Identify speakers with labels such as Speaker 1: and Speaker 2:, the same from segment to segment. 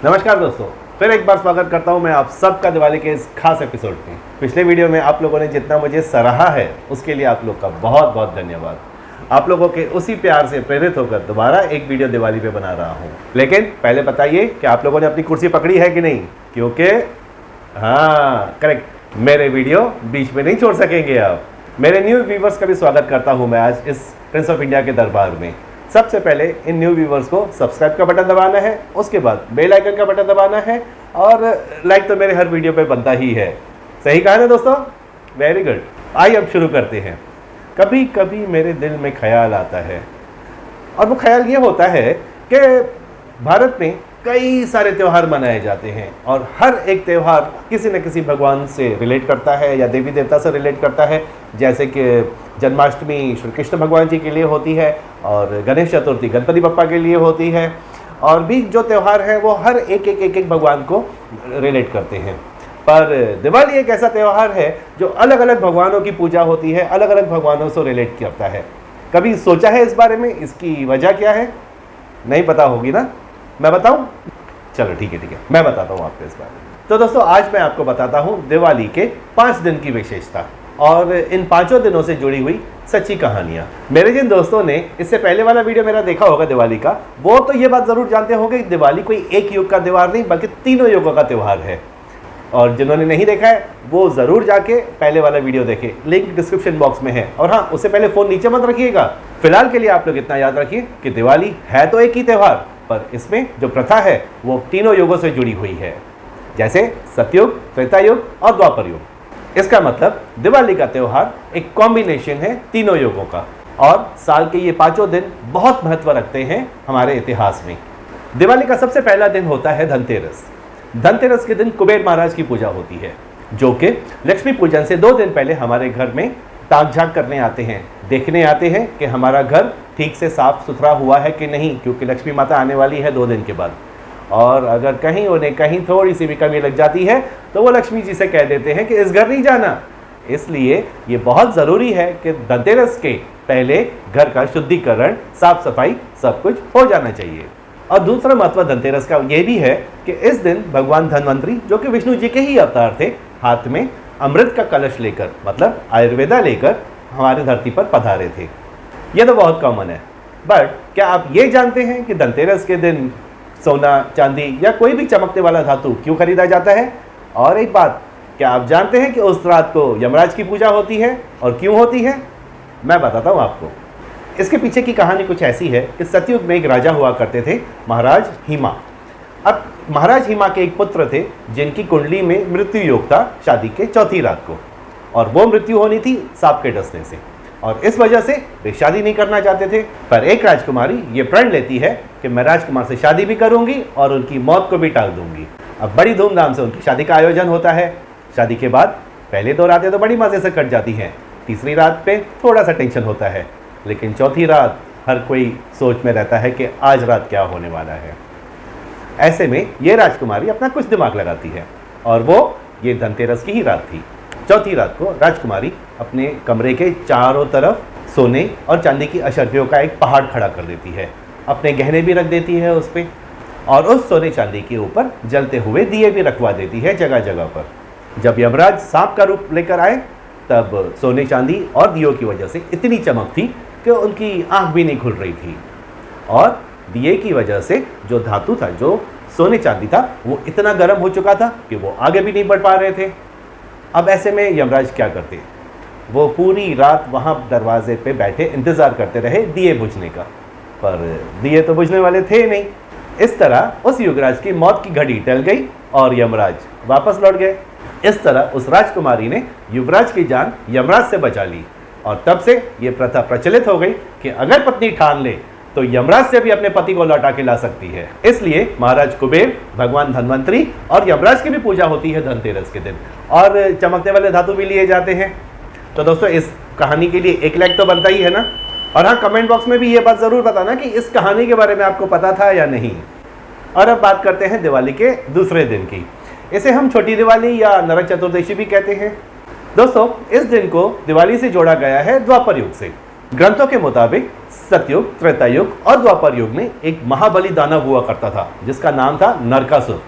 Speaker 1: नमस्कार दोस्तों, फिर एक बार स्वागत करता हूं मैं आप सबका दिवाली के इस खास एपिसोड में। पिछले वीडियो में आप लोगों ने जितना मुझे सराहा है उसके लिए आप लोग का बहुत बहुत धन्यवाद। आप लोगों के उसी प्यार से प्रेरित होकर दोबारा एक वीडियो दिवाली पे बना रहा हूं। लेकिन पहले बताइए कि आप लोगों ने अपनी कुर्सी पकड़ी है कि नहीं, क्योंकि हाँ करेक्ट, मेरे वीडियो बीच में नहीं छोड़ सकेंगे आप। मेरे न्यू व्यूवर्स का भी स्वागत करता हूँ मैं आज इस प्रिंस ऑफ इंडिया के दरबार में। सबसे पहले इन न्यू व्यूवर्स को सब्सक्राइब का बटन दबाना है, उसके बाद बेल आइकन का बटन दबाना है और लाइक तो मेरे हर वीडियो पे बनता ही है। सही कहा ना दोस्तों? Very good. आइए अब शुरू करते हैं। कभी कभी मेरे दिल में ख्याल आता है और वो ख्याल ये होता है कि भारत में कई सारे त्यौहार मनाए जाते हैं और हर एक त्यौहार किसी न किसी भगवान से रिलेट करता है या देवी देवता से रिलेट करता है। जैसे कि जन्माष्टमी श्री कृष्ण भगवान जी के लिए होती है और गणेश चतुर्थी गणपति बप्पा के लिए होती है, और भी जो त्यौहार हैं वो हर एक भगवान को रिलेट करते हैं। पर दिवाली एक ऐसा त्यौहार है जो अलग अलग भगवानों की पूजा होती है, अलग अलग भगवानों से रिलेट करता है। कभी सोचा है इस बारे में, इसकी वजह क्या है? नहीं पता होगी ना, मैं बताऊं? चलो ठीक है, मैं बताता हूं आपको इस बारे में। तो दोस्तों आज मैं आपको बताता हूं दिवाली के 5 दिन की विशेषता और इन 5 दिनों से जुड़ी हुई सच्ची कहानियां। मेरे जिन दोस्तों ने इससे पहले वाला वीडियो मेरा देखा होगा दिवाली का, वो तो ये बात जरूर जानते होंगे कि दिवाली कोई एक युग का त्यौहार नहीं बल्कि तीनों युगों का त्यौहार है। और जिन्होंने नहीं देखा है वो ज़रूर जाके पहले वाला वीडियो देखें, लिंक डिस्क्रिप्शन बॉक्स में है। और हाँ, उससे पहले फ़ोन नीचे मत रखिएगा। फिलहाल के लिए आप लोग इतना याद रखिए कि दिवाली है तो एक ही त्यौहार, पर इसमें जो प्रथा है वो तीनों युगों से जुड़ी हुई है, जैसे सतयुग, त्रेता युग और द्वापर युग। इसका मतलब दिवाली का त्यौहार एक कॉम्बिनेशन है तीनों युगों का, और साल के ये 5 दिन बहुत महत्व रखते हैं हमारे इतिहास में। दिवाली का सबसे पहला दिन होता है धनतेरस। धनतेरस के दिन कुबेर महाराज की पूजा होती है, जो कि लक्ष्मी पूजन से 2 दिन पहले हमारे घर में ताक झांक करने आते हैं, देखने आते हैं कि हमारा घर ठीक से साफ सुथरा हुआ है कि नहीं, क्योंकि लक्ष्मी माता आने वाली है 2 दिन के बाद। और अगर कहीं उन्हें कहीं थोड़ी सी भी कमी लग जाती है तो वो लक्ष्मी जी से कह देते हैं कि इस घर नहीं जाना। इसलिए ये बहुत ज़रूरी है कि धनतेरस के पहले घर का शुद्धिकरण, साफ सफाई सब कुछ हो जाना चाहिए। और दूसरा महत्व धनतेरस का ये भी है कि इस दिन भगवान धन्वंतरी, जो कि विष्णु जी के ही अवतार थे, हाथ में अमृत का कलश लेकर, मतलब आयुर्वेदा लेकर हमारे धरती पर पधारे थे। यह तो बहुत कॉमन है, बट क्या आप ये जानते हैं कि धनतेरस के दिन सोना, चांदी या कोई भी चमकने वाला धातु क्यों खरीदा जाता है? और एक बात, क्या आप जानते हैं कि उस रात को यमराज की पूजा होती है और क्यों होती है? मैं बताता हूँ आपको। इसके पीछे की कहानी कुछ ऐसी है कि सतयुग में एक राजा हुआ करते थे, महाराज हिमा। अब महाराज हिमा के एक पुत्र थे जिनकी कुंडली में मृत्यु योग था शादी के चौथी रात को, और वो मृत्यु होनी थी सांप के डसने से, और इस वजह से वे शादी नहीं करना चाहते थे। पर एक राजकुमारी ये प्रण लेती है कि मैं राजकुमार से शादी भी करूंगी और उनकी मौत को भी टाल दूंगी। अब बड़ी धूमधाम से उनकी शादी का आयोजन होता है। शादी के बाद पहले 2 रातें तो बड़ी मज़े से कट जाती हैं, तीसरी रात पे थोड़ा सा टेंशन होता है, लेकिन चौथी रात हर कोई सोच में रहता है कि आज रात क्या होने वाला है। ऐसे में ये राजकुमारी अपना कुछ दिमाग लगाती है, और वो ये धनतेरस की ही रात थी। चौथी रात को राजकुमारी अपने कमरे के चारों तरफ सोने और चांदी की अशर्फियों का एक पहाड़ खड़ा कर देती है, अपने गहने भी रख देती है उस पर, और उस सोने चांदी के ऊपर जलते हुए दिए भी रखवा देती है जगह जगह पर। जब यमराज सांप का रूप लेकर आए तब सोने चांदी और दियों की वजह से इतनी चमक थी कि उनकी आंख भी नहीं खुल रही थी, और दिए की वजह से जो धातु था, जो सोने चांदी था, वो इतना गर्म हो चुका था कि वो आगे भी नहीं बढ़ पा रहे थे। अब ऐसे में यमराज क्या करते? वो पूरी रात वहाँ दरवाजे पे बैठे इंतज़ार करते रहे दिए बुझने का, पर दिए तो बुझने वाले थे नहीं। इस तरह उस युवराज की मौत की घड़ी टल गई और यमराज वापस लौट गए। इस तरह उस राजकुमारी ने युवराज की जान यमराज से बचा ली, और तब से ये प्रथा प्रचलित हो गई कि अगर पत्नी ठान ले तो यमराज से भी अपने पति को लौटा के ला सकती है। इसलिए महाराज कुबेर, भगवान धन्वंतरी और यमराज की भी पूजा होती है धनतेरस के दिन, और चमकने वाले धातु भी लिए जाते हैं। तो दोस्तों इस कहानी के लिए 1 लाइक तो बनता ही है ना। और हाँ, कमेंट बॉक्स में भी ये बात ज़रूर बताना कि इस कहानी के बारे में आपको पता था या नहीं। और अब बात करते हैं दिवाली के दूसरे दिन की। इसे हम छोटी दिवाली या नरक चतुर्दशी भी कहते हैं। दोस्तों इस दिन को दिवाली से जोड़ा गया है द्वापर युग से। ग्रंथों के मुताबिक सतयुग, त्रेता युग और द्वापर युग में एक महाबली दानव हुआ करता था जिसका नाम था नरकासुर।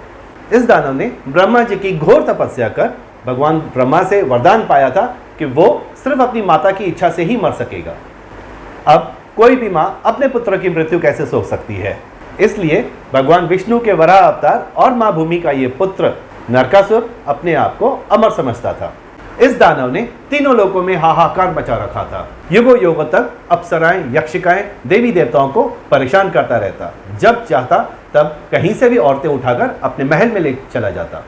Speaker 1: इस दानव ने ब्रह्मा जी की घोर तपस्या कर भगवान ब्रह्मा से वरदान पाया था कि वो सिर्फ अपनी माता की इच्छा से ही मर सकेगा। अब कोई भी माँ अपने पुत्र की मृत्यु कैसे सोच सकती है, इसलिए भगवान विष्णु के वराह अवतार और माँ भूमि का ये पुत्र नरकासुर अपने आप को अमर समझता था। इस दानव ने तीनों लोकों में हाहाकार मचा रखा था। युगों युगों तक अप्सराएं, यक्षिकाएं, देवी देवताओं को परेशान करता रहता। जब चाहता तब कहीं से भी औरतें उठाकर अपने महल में ले चला जाता।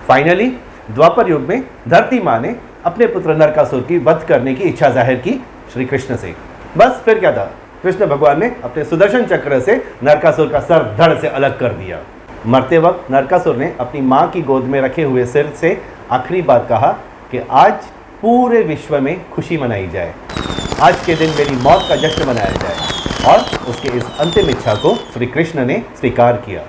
Speaker 1: फाइनली द्वापर युग में धरती माँ ने अपने पुत्र नरकासुर की वध करने की इच्छा जाहिर की श्री कृष्ण से। बस फिर क्या था, कृष्ण भगवान ने अपने सुदर्शन चक्र से नरकासुर का सर धड़ से अलग कर दिया। मरते वक्त नरकासुर ने अपनी माँ की गोद में रखे हुए सिर से आखिरी बार कहा कि आज पूरे विश्व में खुशी मनाई जाए, आज के दिन मेरी मौत का जश्न मनाया जाए। और उसके इस अंतिम इच्छा को श्री कृष्ण ने स्वीकार किया।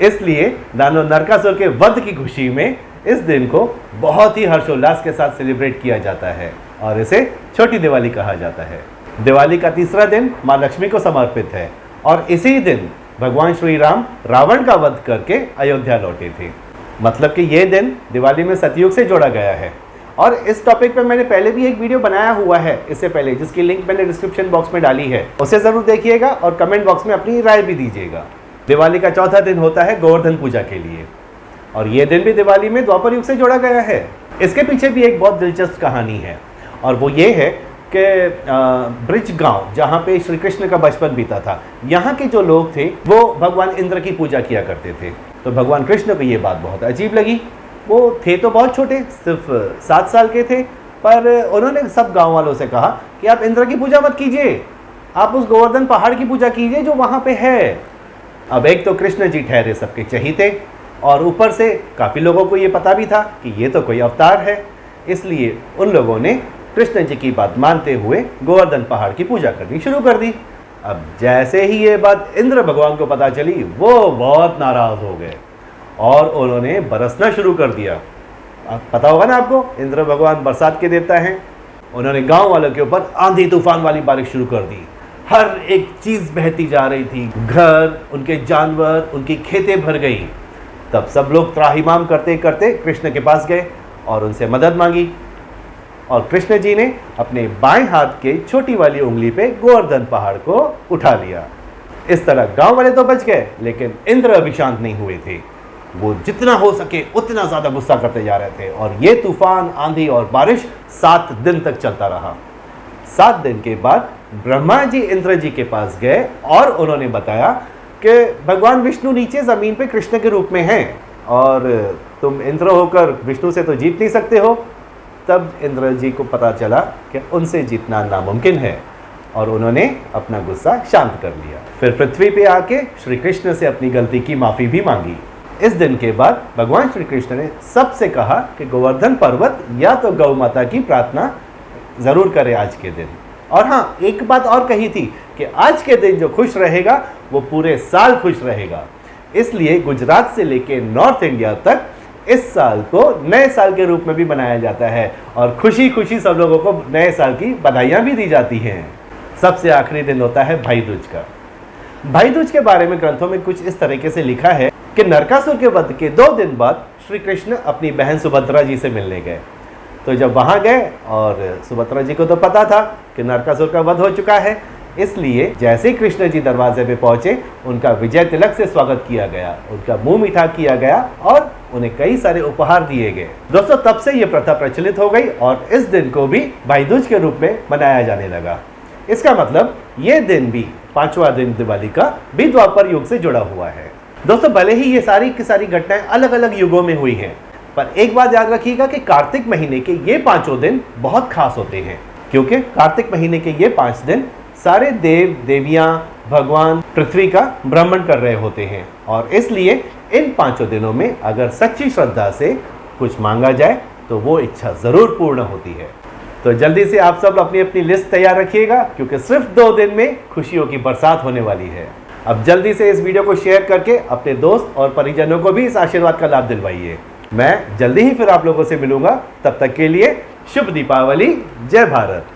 Speaker 1: इसलिए दानव नरकासुर के वध की खुशी में इस दिन को बहुत ही हर्षोल्लास के साथ सेलिब्रेट किया जाता है और इसे छोटी दिवाली कहा जाता है। दिवाली का तीसरा दिन माँ लक्ष्मी को समर्पित है और इसी दिन भगवान श्री राम रावण का वध करके अयोध्या लौटे थे। मतलब कि ये दिन दिवाली में सतयुग से जोड़ा गया है। और इस टॉपिक पे मैंने पहले भी एक वीडियो बनाया हुआ है इससे पहले, जिसकी लिंक मैंने डिस्क्रिप्शन बॉक्स में डाली है, उसे ज़रूर देखिएगा और कमेंट बॉक्स में अपनी राय भी दीजिएगा। दिवाली का चौथा दिन होता है गोवर्धन पूजा के लिए और ये दिन भी दिवाली में द्वापर युग से जोड़ा गया है। इसके पीछे भी एक बहुत दिलचस्प कहानी है और वो ये है कि ब्रिज गांव, जहाँ पे श्री कृष्ण का बचपन बीता था, यहाँ के जो लोग थे वो भगवान इंद्र की पूजा किया करते थे। तो भगवान कृष्ण को ये बात बहुत अजीब लगी। वो थे तो बहुत छोटे, सिर्फ 7 साल के थे, पर उन्होंने सब गांव वालों से कहा कि आप इंद्र की पूजा मत कीजिए, आप उस गोवर्धन पहाड़ की पूजा कीजिए जो वहाँ पे है। अब एक तो कृष्ण जी ठहरे सबके चहीते और ऊपर से काफ़ी लोगों को ये पता भी था कि ये तो कोई अवतार है, इसलिए उन लोगों ने कृष्ण जी की बात मानते हुए गोवर्धन पहाड़ की पूजा करनी शुरू कर दी। अब जैसे ही ये बात इंद्र भगवान को पता चली, वो बहुत नाराज़ हो गए और उन्होंने बरसना शुरू कर दिया। अब पता होगा ना आपको, इंद्र भगवान बरसात के देवता हैं। उन्होंने गांव वालों के ऊपर आंधी तूफान वाली बारिश शुरू कर दी। हर एक चीज़ बहती जा रही थी, घर, उनके जानवर, उनकी खेतें भर गई। तब सब लोग त्राहिमाम करते करते कृष्ण के पास गए और उनसे मदद मांगी और कृष्ण जी ने अपने बाएं हाथ के छोटी वाली उंगली पे गोवर्धन पहाड़ को उठा लिया। इस तरह गांव वाले तो बच गए, लेकिन इंद्र अभी शांत नहीं हुए थे। वो जितना हो सके उतना ज़्यादा गुस्सा करते जा रहे थे और ये तूफान, आंधी और बारिश 7 दिन तक चलता रहा। 7 दिन के बाद ब्रह्मा जी इंद्र जी के पास गए और उन्होंने बताया कि भगवान विष्णु नीचे ज़मीन पे कृष्ण के रूप में हैं और तुम इंद्र होकर विष्णु से तो जीत नहीं सकते हो। तब इंद्र जी को पता चला कि उनसे जीतना नामुमकिन है और उन्होंने अपना गुस्सा शांत कर लिया। फिर पृथ्वी पे आके श्री कृष्ण से अपनी गलती की माफ़ी भी मांगी। इस दिन के बाद भगवान श्री कृष्ण ने सबसे कहा कि गोवर्धन पर्वत या तो गौ माता की प्रार्थना ज़रूर करे आज के दिन। और हाँ, एक बात और कही थी कि आज के दिन जो खुश रहेगा वो पूरे साल खुश रहेगा। इसलिए गुजरात से लेके नॉर्थ इंडिया तक इस साल को नए साल के रूप में भी मनाया जाता है और खुशी खुशी सब लोगों को नए साल की बधाइयाँ भी दी जाती हैं। सबसे आखिरी दिन होता है भाई दूज का। भाई दूज के बारे में ग्रंथों में कुछ इस तरीके से लिखा है कि नरकासुर के वध के 2 दिन बाद श्री कृष्ण अपनी बहन सुभद्रा जी से मिलने गए। तो जब वहाँ गए और सुभद्रा जी को तो पता था कि नरकासुर का वध हो चुका है, इसलिए जैसे ही कृष्ण जी दरवाजे पे पहुँचे उनका विजय तिलक से स्वागत किया गया, उनका मुंह मीठा किया गया और उन्हें कई सारे उपहार दिए गए। दोस्तों, तब से ये प्रथा प्रचलित हो गई और इस दिन को भी भाई दूज के रूप में मनाया जाने लगा। इसका मतलब ये दिन भी 5वां दिन दिवाली का भी द्वापर युग से जुड़ा हुआ है। दोस्तों, भले ही ये सारी की सारी घटनाएं अलग अलग युगों में हुई हैं, पर एक बात याद रखिएगा कि कार्तिक महीने के ये 5 दिन बहुत खास होते हैं, क्योंकि कार्तिक महीने के ये 5 दिन सारे देव देवियां भगवान पृथ्वी का भ्रमण कर रहे होते हैं और इसलिए इन 5 दिनों में अगर सच्ची श्रद्धा से कुछ मांगा जाए तो वो इच्छा ज़रूर पूर्ण होती है। तो जल्दी से आप सब अपनी अपनी लिस्ट तैयार रखिएगा, क्योंकि सिर्फ 2 दिन में खुशियों की बरसात होने वाली है। अब जल्दी से इस वीडियो को शेयर करके अपने दोस्त और परिजनों को भी इस आशीर्वाद का लाभ दिलवाइए। मैं जल्दी ही फिर आप लोगों से मिलूंगा। तब तक के लिए शुभ दीपावली, जय भारत।